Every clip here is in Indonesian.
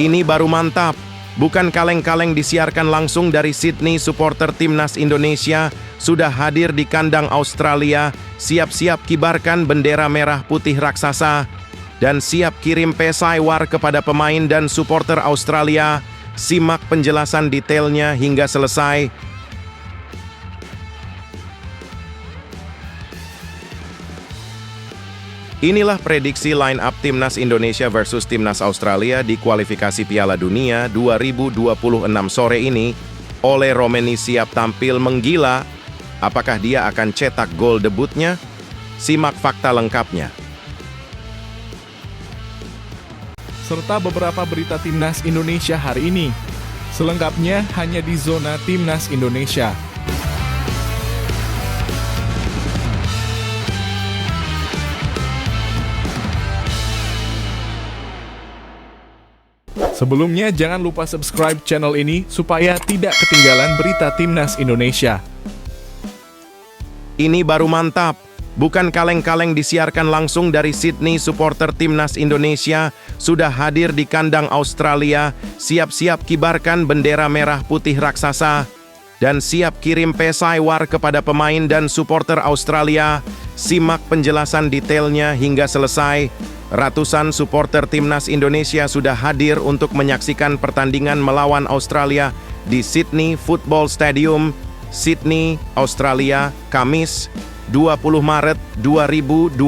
Ini baru mantap. Bukan kaleng-kaleng disiarkan langsung dari Sydney. Supporter timnas Indonesia sudah hadir di kandang Australia, siap-siap kibarkan bendera merah putih raksasa, dan siap kirim pesai war kepada pemain dan supporter Australia. Simak penjelasan detailnya hingga selesai. Inilah prediksi line-up Timnas Indonesia versus Timnas Australia di kualifikasi Piala Dunia 2026 sore ini. Ole Romeni siap tampil menggila. Apakah dia akan cetak gol debutnya? Simak fakta lengkapnya. Serta beberapa berita Timnas Indonesia hari ini. Selengkapnya hanya di Zona Timnas Indonesia. Sebelumnya, jangan lupa subscribe channel ini supaya tidak ketinggalan berita Timnas Indonesia. Ini baru mantap. Bukan kaleng-kaleng disiarkan langsung dari Sydney. Supporter Timnas Indonesia sudah hadir di kandang Australia, siap-siap kibarkan bendera merah putih raksasa, dan siap kirim pesai war kepada pemain dan supporter Australia. Simak penjelasan detailnya hingga selesai. Ratusan supporter Timnas Indonesia sudah hadir untuk menyaksikan pertandingan melawan Australia di Sydney Football Stadium, Sydney, Australia, Kamis, 20 Maret 2025.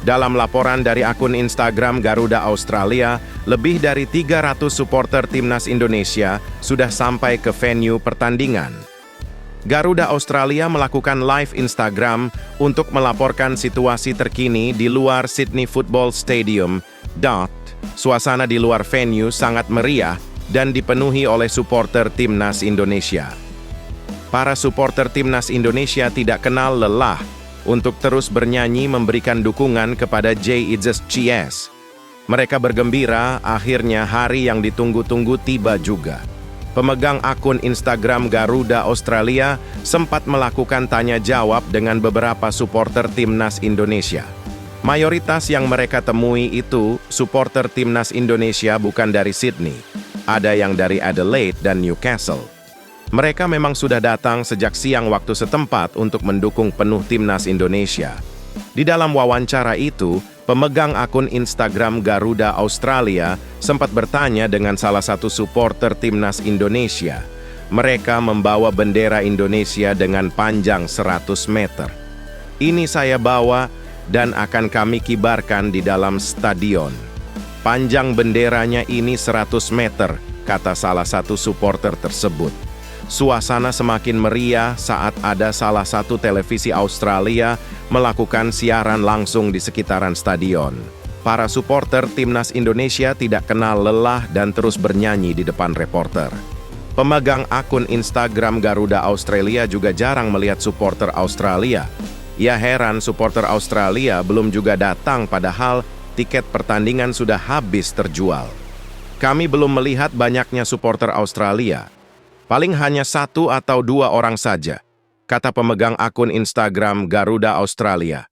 Dalam laporan dari akun Instagram Garuda Australia, lebih dari 300 supporter Timnas Indonesia sudah sampai ke venue pertandingan. Garuda Australia melakukan live Instagram untuk melaporkan situasi terkini di luar Sydney Football Stadium. Suasana di luar venue sangat meriah dan dipenuhi oleh supporter Timnas Indonesia. Para supporter Timnas Indonesia tidak kenal lelah untuk terus bernyanyi memberikan dukungan kepada JICS. Mereka bergembira, akhirnya hari yang ditunggu-tunggu tiba juga. Pemegang akun Instagram Garuda Australia sempat melakukan tanya jawab dengan beberapa supporter Timnas Indonesia. Mayoritas yang mereka temui itu supporter Timnas Indonesia bukan dari Sydney. Ada yang dari Adelaide dan Newcastle. Mereka memang sudah datang sejak siang waktu setempat untuk mendukung penuh Timnas Indonesia. Di dalam wawancara itu, pemegang akun Instagram Garuda Australia sempat bertanya dengan salah satu supporter Timnas Indonesia. Mereka membawa bendera Indonesia dengan panjang 100 meter. Ini saya bawa dan akan kami kibarkan di dalam stadion. Panjang benderanya ini 100 meter, kata salah satu supporter tersebut. Suasana semakin meriah saat ada salah satu televisi Australia melakukan siaran langsung di sekitaran stadion. Para supporter Timnas Indonesia tidak kenal lelah dan terus bernyanyi di depan reporter. Pemegang akun Instagram Garuda Australia juga jarang melihat supporter Australia. Ia heran supporter Australia belum juga datang padahal tiket pertandingan sudah habis terjual. Kami belum melihat banyaknya supporter Australia. Paling hanya 1 atau 2 orang saja, kata pemegang akun Instagram Garuda Australia.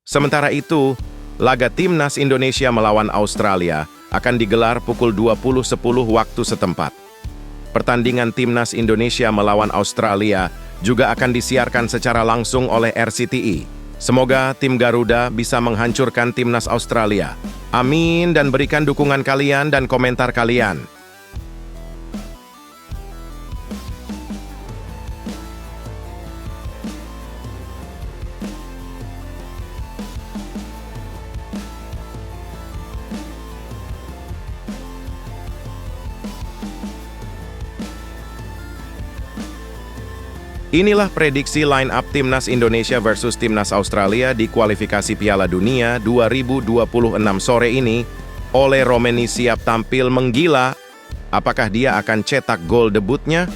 Sementara itu, laga Timnas Indonesia melawan Australia akan digelar pukul 20.10 waktu setempat. Pertandingan Timnas Indonesia melawan Australia juga akan disiarkan secara langsung oleh RCTI. Semoga tim Garuda bisa menghancurkan Timnas Australia. Amin, dan berikan dukungan kalian dan komentar kalian. Inilah prediksi line-up Timnas Indonesia versus Timnas Australia di kualifikasi Piala Dunia 2026 sore ini. Ole Romeni siap tampil menggila. Apakah dia akan cetak gol debutnya?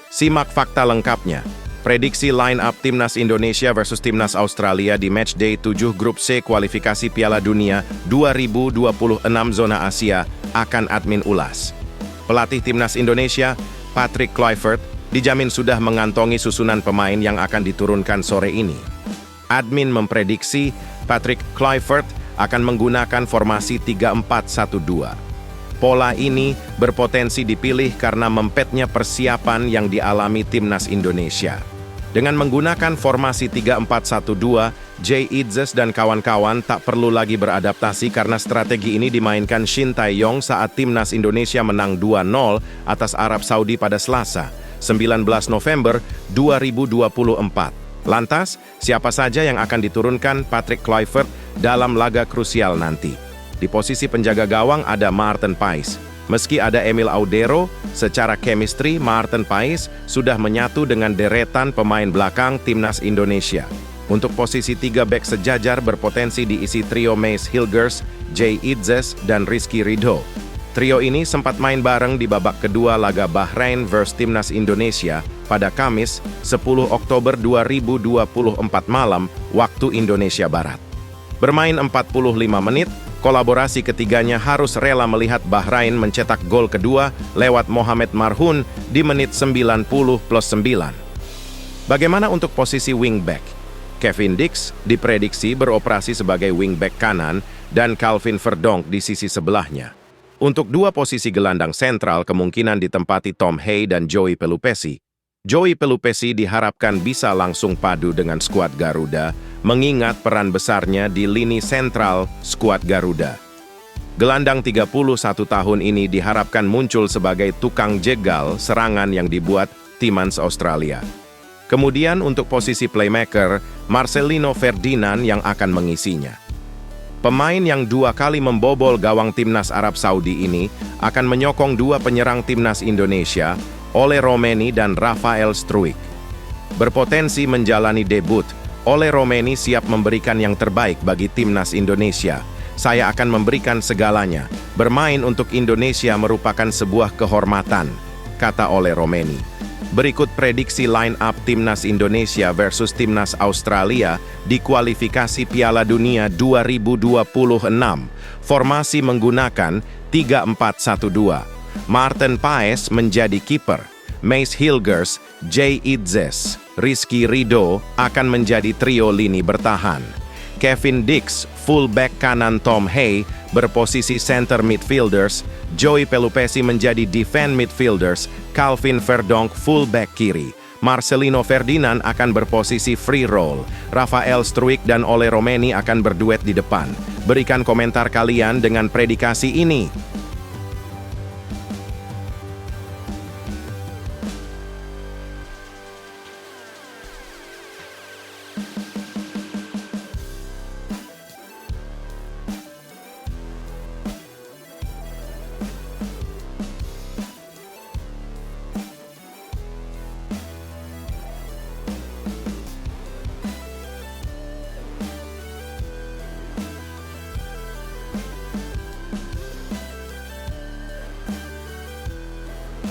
Simak fakta lengkapnya. Prediksi line-up Timnas Indonesia versus Timnas Australia di matchday 7 Grup C kualifikasi Piala Dunia 2026 zona Asia akan admin ulas. Pelatih Timnas Indonesia, Patrick Kluivert, dijamin sudah mengantongi susunan pemain yang akan diturunkan sore ini. Admin memprediksi Patrick Kluivert akan menggunakan formasi 3-4-1-2. Pola ini berpotensi dipilih karena mempetnya persiapan yang dialami Timnas Indonesia. Dengan menggunakan formasi 3-4-1-2, Jay Idzes dan kawan-kawan tak perlu lagi beradaptasi karena strategi ini dimainkan Shin Tae-yong saat Timnas Indonesia menang 2-0 atas Arab Saudi pada Selasa, 19 November 2024. Lantas, siapa saja yang akan diturunkan Patrick Kluivert dalam laga krusial nanti? Di posisi penjaga gawang ada Maarten Paes. Meski ada Emil Audero, secara chemistry Maarten Paes sudah menyatu dengan deretan pemain belakang Timnas Indonesia. Untuk posisi 3 bek sejajar berpotensi diisi trio Mace Hilgers, Jay Idzes, dan Rizky Ridho. Trio ini sempat main bareng di babak kedua laga Bahrain vs Timnas Indonesia pada Kamis 10 Oktober 2024 malam waktu Indonesia Barat. Bermain 45 menit, kolaborasi ketiganya harus rela melihat Bahrain mencetak gol kedua lewat Mohamed Marhoun di menit 90+9. Bagaimana untuk posisi wingback? Kevin Dix diprediksi beroperasi sebagai wingback kanan dan Calvin Verdonk di sisi sebelahnya. Untuk dua posisi gelandang sentral kemungkinan ditempati Tom Hay dan Joey Pelupessy. Joey Pelupessy diharapkan bisa langsung padu dengan skuad Garuda, mengingat peran besarnya di lini sentral skuad Garuda. Gelandang 31 tahun ini diharapkan muncul sebagai tukang jegal serangan yang dibuat Timnas Australia. Kemudian untuk posisi playmaker, Marcelino Ferdinand yang akan mengisinya. Pemain yang 2 kali membobol gawang Timnas Arab Saudi ini akan menyokong 2 penyerang Timnas Indonesia, Ole Romeni dan Rafael Struijk. Berpotensi menjalani debut, Ole Romeni siap memberikan yang terbaik bagi Timnas Indonesia. Saya akan memberikan segalanya. Bermain untuk Indonesia merupakan sebuah kehormatan, kata Ole Romeni. Berikut prediksi line-up Timnas Indonesia versus Timnas Australia di kualifikasi Piala Dunia 2026. Formasi menggunakan 3-4-1-2. Maarten Paes menjadi kiper. Mace Hilgers, Jay Idzes, Rizky Ridho akan menjadi trio lini bertahan. Kevin Dix, fullback kanan Tom Hay, berposisi center midfielders. Joey Pelupessy menjadi defend midfielders. Calvin Verdonk, fullback kiri. Marcelino Ferdinand akan berposisi free roll. Rafael Struijk dan Ole Romeni akan berduet di depan. Berikan komentar kalian dengan predikasi ini.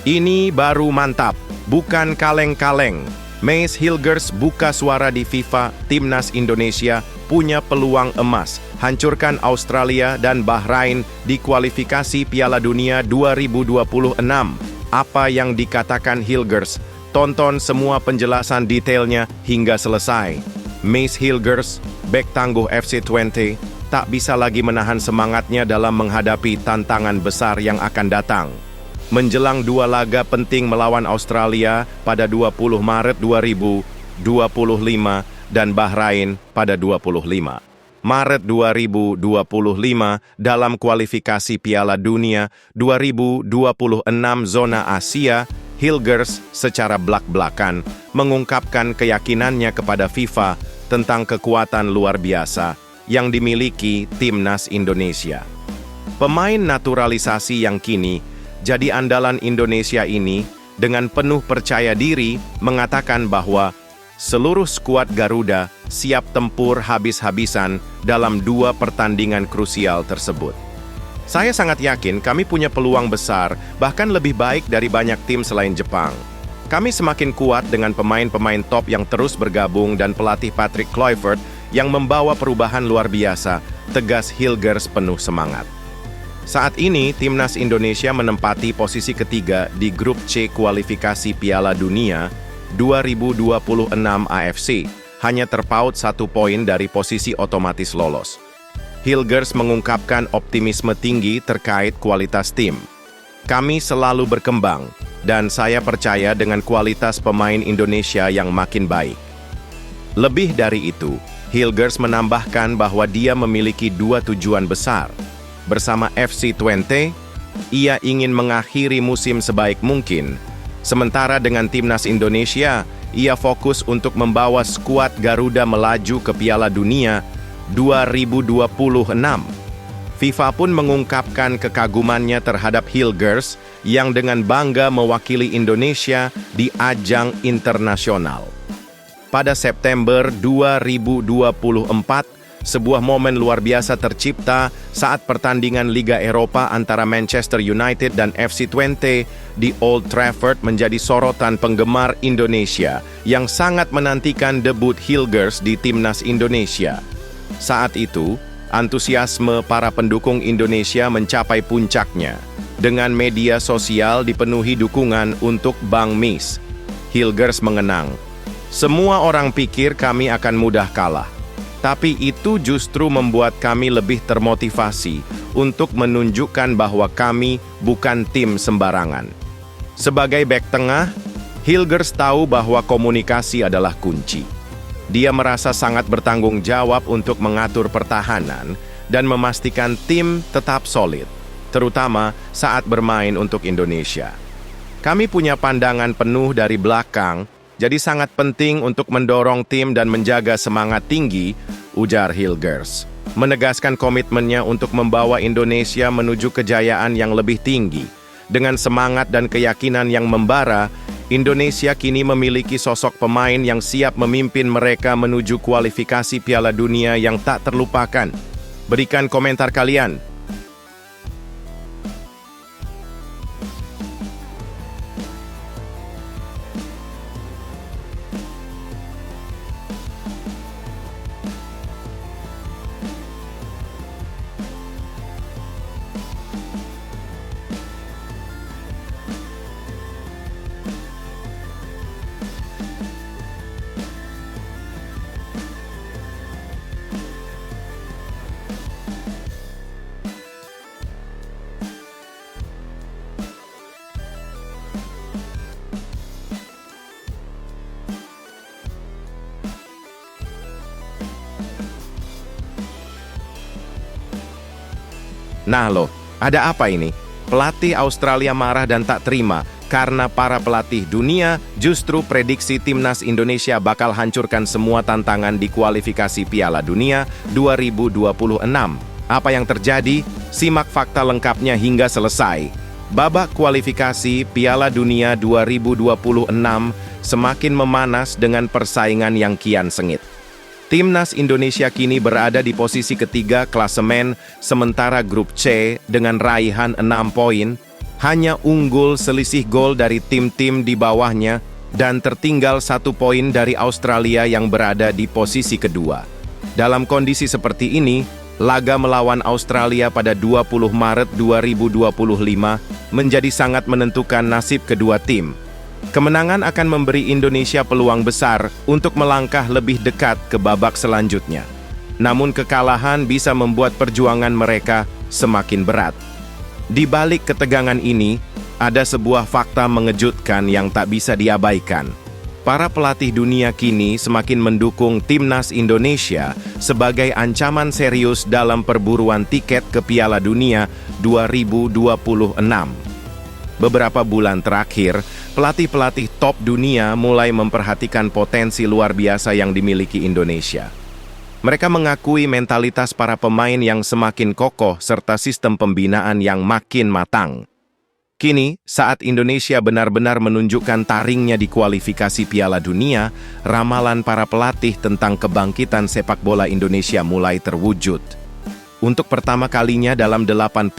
Ini baru mantap, bukan kaleng-kaleng. Mace Hilgers buka suara di FIFA, Timnas Indonesia punya peluang emas. Hancurkan Australia dan Bahrain di kualifikasi Piala Dunia 2026. Apa yang dikatakan Hilgers? Tonton semua penjelasan detailnya hingga selesai. Mace Hilgers, bek tangguh FC20, tak bisa lagi menahan semangatnya dalam menghadapi tantangan besar yang akan datang. Menjelang 2 laga penting melawan Australia pada 20 Maret 2025 dan Bahrain pada 25 Maret 2025 dalam kualifikasi Piala Dunia 2026 zona Asia, Hilgers secara blak-blakan mengungkapkan keyakinannya kepada FIFA tentang kekuatan luar biasa yang dimiliki Timnas Indonesia. Pemain naturalisasi yang kini jadi andalan Indonesia ini dengan penuh percaya diri mengatakan bahwa seluruh skuad Garuda siap tempur habis-habisan dalam 2 pertandingan krusial tersebut. Saya sangat yakin kami punya peluang besar, bahkan lebih baik dari banyak tim selain Jepang. Kami semakin kuat dengan pemain-pemain top yang terus bergabung dan pelatih Patrick Kluivert yang membawa perubahan luar biasa, tegas Hilgers penuh semangat. Saat ini, Timnas Indonesia menempati posisi ketiga di grup C kualifikasi Piala Dunia 2026 AFC, hanya terpaut 1 poin dari posisi otomatis lolos. Hilgers mengungkapkan optimisme tinggi terkait kualitas tim. Kami selalu berkembang, dan saya percaya dengan kualitas pemain Indonesia yang makin baik. Lebih dari itu, Hilgers menambahkan bahwa dia memiliki 2 tujuan besar. Bersama FC Twente, ia ingin mengakhiri musim sebaik mungkin. Sementara dengan Timnas Indonesia, ia fokus untuk membawa skuad Garuda melaju ke Piala Dunia 2026. FIFA pun mengungkapkan kekagumannya terhadap Hilgers yang dengan bangga mewakili Indonesia di ajang internasional. Pada September 2024, sebuah momen luar biasa tercipta saat pertandingan Liga Eropa antara Manchester United dan FC Twente di Old Trafford menjadi sorotan penggemar Indonesia yang sangat menantikan debut Hilgers di Timnas Indonesia. Saat itu, antusiasme para pendukung Indonesia mencapai puncaknya, dengan media sosial dipenuhi dukungan untuk Bang Mis. Hilgers mengenang, "Semua orang pikir kami akan mudah kalah, tapi itu justru membuat kami lebih termotivasi untuk menunjukkan bahwa kami bukan tim sembarangan." Sebagai bek tengah, Hilgers tahu bahwa komunikasi adalah kunci. Dia merasa sangat bertanggung jawab untuk mengatur pertahanan dan memastikan tim tetap solid, terutama saat bermain untuk Indonesia. "Kami punya pandangan penuh dari belakang, jadi sangat penting untuk mendorong tim dan menjaga semangat tinggi," ujar Hilgers, menegaskan komitmennya untuk membawa Indonesia menuju kejayaan yang lebih tinggi. Dengan semangat dan keyakinan yang membara, Indonesia kini memiliki sosok pemain yang siap memimpin mereka menuju kualifikasi Piala Dunia yang tak terlupakan. Berikan komentar kalian. Nah loh, ada apa ini? Pelatih Australia marah dan tak terima karena para pelatih dunia justru prediksi Timnas Indonesia bakal hancurkan semua tantangan di kualifikasi Piala Dunia 2026. Apa yang terjadi? Simak fakta lengkapnya hingga selesai. Babak kualifikasi Piala Dunia 2026 semakin memanas dengan persaingan yang kian sengit. Timnas Indonesia kini berada di posisi ketiga klasemen, sementara grup C dengan raihan 6 poin, hanya unggul selisih gol dari tim-tim di bawahnya dan tertinggal 1 poin dari Australia yang berada di posisi kedua. Dalam kondisi seperti ini, laga melawan Australia pada 20 Maret 2025 menjadi sangat menentukan nasib kedua tim. Kemenangan akan memberi Indonesia peluang besar untuk melangkah lebih dekat ke babak selanjutnya. Namun kekalahan bisa membuat perjuangan mereka semakin berat. Di balik ketegangan ini, ada sebuah fakta mengejutkan yang tak bisa diabaikan. Para pelatih dunia kini semakin mendukung Timnas Indonesia sebagai ancaman serius dalam perburuan tiket ke Piala Dunia 2026. Beberapa bulan terakhir, pelatih-pelatih top dunia mulai memperhatikan potensi luar biasa yang dimiliki Indonesia. Mereka mengakui mentalitas para pemain yang semakin kokoh serta sistem pembinaan yang makin matang. Kini, saat Indonesia benar-benar menunjukkan taringnya di kualifikasi Piala Dunia, ramalan para pelatih tentang kebangkitan sepak bola Indonesia mulai terwujud. Untuk pertama kalinya dalam 88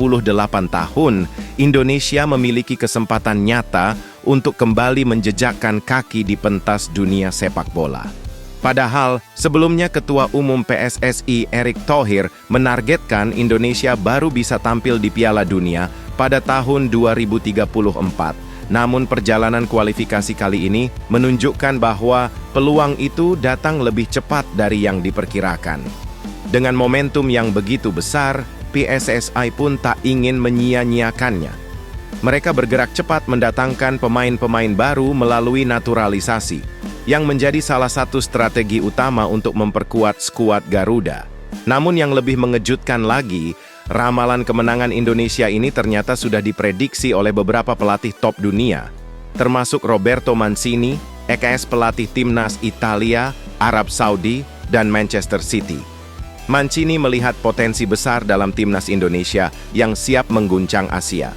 tahun, Indonesia memiliki kesempatan nyata untuk kembali menjejakkan kaki di pentas dunia sepak bola. Padahal, sebelumnya Ketua Umum PSSI Erick Thohir menargetkan Indonesia baru bisa tampil di Piala Dunia pada tahun 2034. Namun perjalanan kualifikasi kali ini menunjukkan bahwa peluang itu datang lebih cepat dari yang diperkirakan. Dengan momentum yang begitu besar, PSSI pun tak ingin menyia-nyiakannya. Mereka bergerak cepat mendatangkan pemain-pemain baru melalui naturalisasi, yang menjadi salah satu strategi utama untuk memperkuat skuad Garuda. Namun yang lebih mengejutkan lagi, ramalan kemenangan Indonesia ini ternyata sudah diprediksi oleh beberapa pelatih top dunia, termasuk Roberto Mancini, ex pelatih timnas Italia, Arab Saudi, dan Manchester City. Mancini melihat potensi besar dalam timnas Indonesia yang siap mengguncang Asia.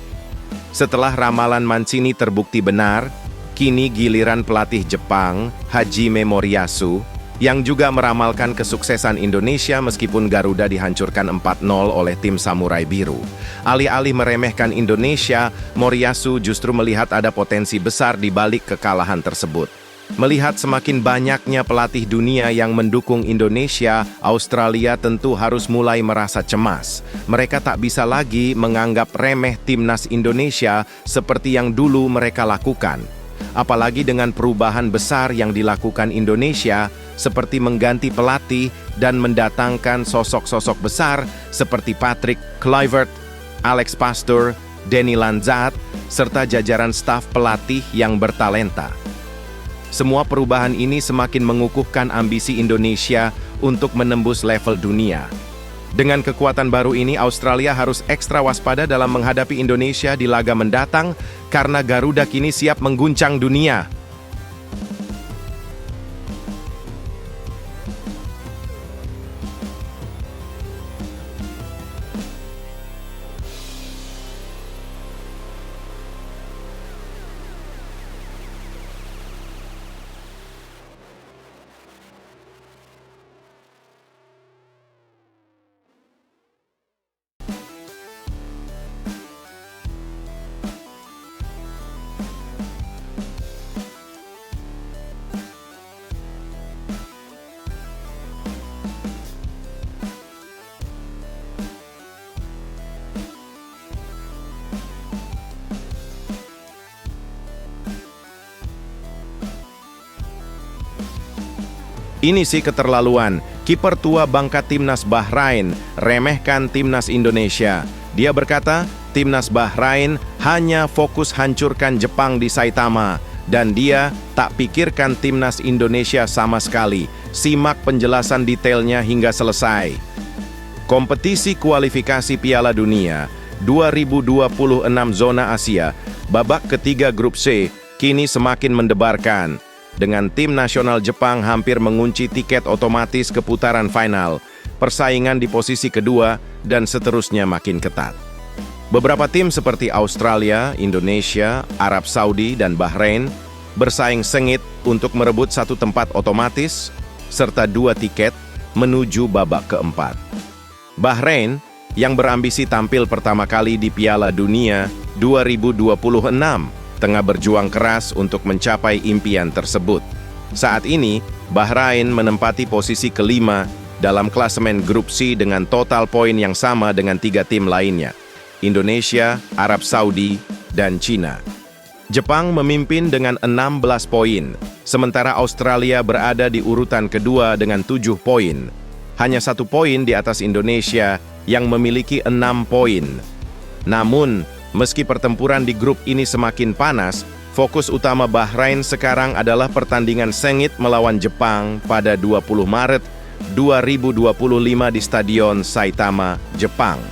Setelah ramalan Mancini terbukti benar, kini giliran pelatih Jepang, Hajime Moriyasu, yang juga meramalkan kesuksesan Indonesia meskipun Garuda dihancurkan 4-0 oleh tim Samurai Biru. Alih-alih meremehkan Indonesia, Moriyasu justru melihat ada potensi besar di balik kekalahan tersebut. Melihat semakin banyaknya pelatih dunia yang mendukung Indonesia, Australia tentu harus mulai merasa cemas. Mereka tak bisa lagi menganggap remeh timnas Indonesia seperti yang dulu mereka lakukan. Apalagi dengan perubahan besar yang dilakukan Indonesia, seperti mengganti pelatih dan mendatangkan sosok-sosok besar seperti Patrick Kluivert, Alex Pastoor, Denny Lanzat, serta jajaran staf pelatih yang bertalenta. Semua perubahan ini semakin mengukuhkan ambisi Indonesia untuk menembus level dunia. Dengan kekuatan baru ini, Australia harus ekstra waspada dalam menghadapi Indonesia di laga mendatang karena Garuda kini siap mengguncang dunia. Ini sih keterlaluan. Kiper tua bangka timnas Bahrain remehkan timnas Indonesia. Dia berkata, timnas Bahrain hanya fokus hancurkan Jepang di Saitama, dan dia tak pikirkan timnas Indonesia sama sekali. Simak penjelasan detailnya hingga selesai. Kompetisi kualifikasi Piala Dunia 2026 zona Asia, babak ketiga grup C, kini semakin mendebarkan. Dengan tim nasional Jepang hampir mengunci tiket otomatis ke putaran final, persaingan di posisi kedua dan seterusnya makin ketat. Beberapa tim seperti Australia, Indonesia, Arab Saudi, dan Bahrain bersaing sengit untuk merebut satu tempat otomatis serta 2 tiket menuju babak keempat. Bahrain, yang berambisi tampil pertama kali di Piala Dunia 2026, tengah berjuang keras untuk mencapai impian tersebut. Saat ini, Bahrain menempati posisi kelima dalam klasemen grup C dengan total poin yang sama dengan 3 tim lainnya, Indonesia, Arab Saudi, dan Cina. Jepang memimpin dengan 16 poin, sementara Australia berada di urutan kedua dengan 7 poin. Hanya 1 poin di atas Indonesia yang memiliki 6 poin. Namun, meski pertempuran di grup ini semakin panas, fokus utama Bahrain sekarang adalah pertandingan sengit melawan Jepang pada 20 Maret 2025 di Stadion Saitama, Jepang.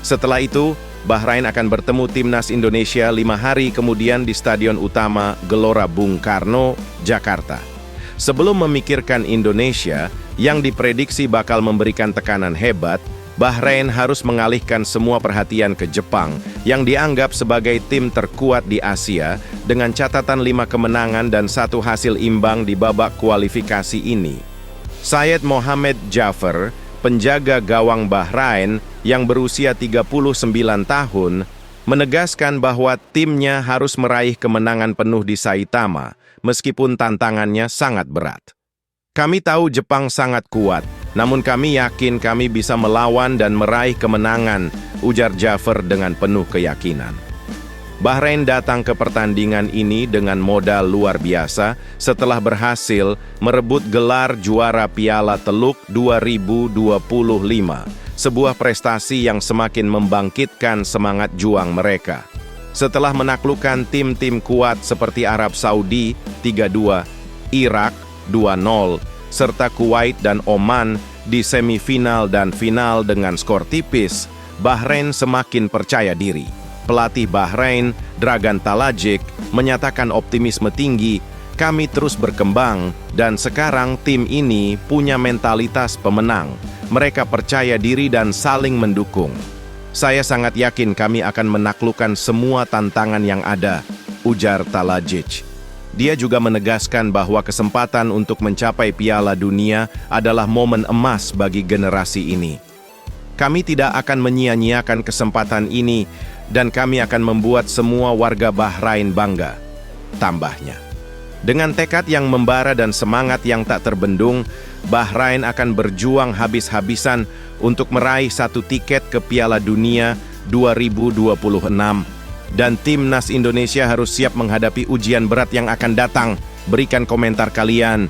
Setelah itu, Bahrain akan bertemu timnas Indonesia 5 hari kemudian di Stadion Utama Gelora Bung Karno, Jakarta. Sebelum memikirkan Indonesia, yang diprediksi bakal memberikan tekanan hebat, Bahrain harus mengalihkan semua perhatian ke Jepang yang dianggap sebagai tim terkuat di Asia dengan catatan 5 kemenangan dan 1 hasil imbang di babak kualifikasi ini. Syed Mohammed Jaffer, penjaga gawang Bahrain yang berusia 39 tahun, menegaskan bahwa timnya harus meraih kemenangan penuh di Saitama meskipun tantangannya sangat berat. Kami tahu Jepang sangat kuat, namun kami yakin kami bisa melawan dan meraih kemenangan, ujar Jaffer dengan penuh keyakinan. Bahrain datang ke pertandingan ini dengan modal luar biasa setelah berhasil merebut gelar juara Piala Teluk 2025, sebuah prestasi yang semakin membangkitkan semangat juang mereka. Setelah menaklukkan tim-tim kuat seperti Arab Saudi 3-2, Irak 2-0, serta Kuwait dan Oman di semifinal dan final dengan skor tipis, Bahrain semakin percaya diri. Pelatih Bahrain, Dragan Talajic, menyatakan optimisme tinggi, kami terus berkembang dan sekarang tim ini punya mentalitas pemenang. Mereka percaya diri dan saling mendukung. Saya sangat yakin kami akan menaklukkan semua tantangan yang ada, ujar Talajic. Dia juga menegaskan bahwa kesempatan untuk mencapai Piala Dunia adalah momen emas bagi generasi ini. Kami tidak akan menyia-nyiakan kesempatan ini dan kami akan membuat semua warga Bahrain bangga, tambahnya. Dengan tekad yang membara dan semangat yang tak terbendung, Bahrain akan berjuang habis-habisan untuk meraih 1 tiket ke Piala Dunia 2026. Dan timnas Indonesia harus siap menghadapi ujian berat yang akan datang. Berikan komentar kalian.